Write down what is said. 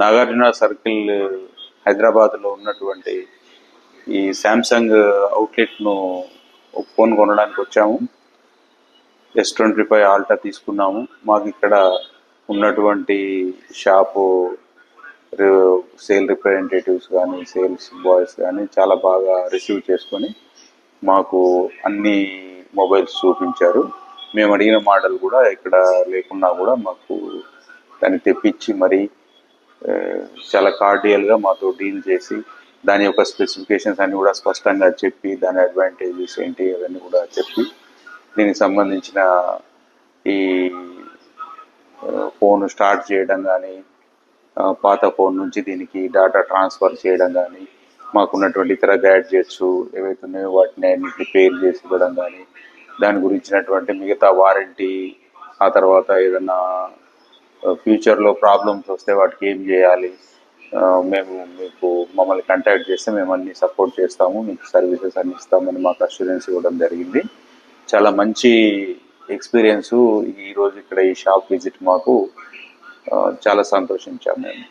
Nagarjuna circle హైదరాబాద్లో ఉన్నటువంటి ఈ శాంసంగ్ అవుట్లెట్ను ఒక ఫోన్ కొనడానికి వచ్చాము. S25 ఆల్టా తీసుకున్నాము. మాకు ఇక్కడ ఉన్నటువంటి షాపు సేల్ రిప్రజెంటేటివ్స్ కానీ సేల్స్ బాయ్స్ కానీ చాలా బాగా రిసీవ్ చేసుకొని మాకు అన్ని మొబైల్స్ చూపించారు. మేము అడిగిన మోడల్ కూడా ఇక్కడ లేకున్నా కూడా మాకు దాన్ని తెప్పించి మరీ చాలా కార్డియల్గా మాతో డీల్ చేసి దాని యొక్క స్పెసిఫికేషన్స్ అన్ని కూడా స్పష్టంగా చెప్పి దాని అడ్వాంటేజెస్ ఏంటి అవన్నీ కూడా చెప్పి దీనికి సంబంధించిన ఈ ఫోన్ స్టార్ట్ చేయడం కానీ పాత ఫోన్ నుంచి దీనికి డేటా ట్రాన్స్ఫర్ చేయడం కానీ మాకున్నటువంటి ఇతర గ్యాడ్జెట్స్ ఏవైతే ఉన్నాయో వాటిని అన్ని ప్రిపేర్ చేసి ఇవ్వడం కానీ దాని గురించినటువంటి మిగతా వారంటీ, ఆ తర్వాత ఏదన్నా ఫ్యూచర్లో ప్రాబ్లమ్స్ వస్తే వాటికి ఏం చేయాలి, మేము మమ్మల్ని కాంటాక్ట్ చేస్తే మేము అన్ని సపోర్ట్ చేస్తాము, మీకు సర్వీసెస్ అన్ని ఇస్తామని మాకు అష్యూరెన్స్ ఇవ్వడం జరిగింది. చాలా మంచి ఎక్స్పీరియన్సు ఈరోజు ఇక్కడ ఈ షాప్ విజిట్ మాకు చాలా సంతోషించాము మేము.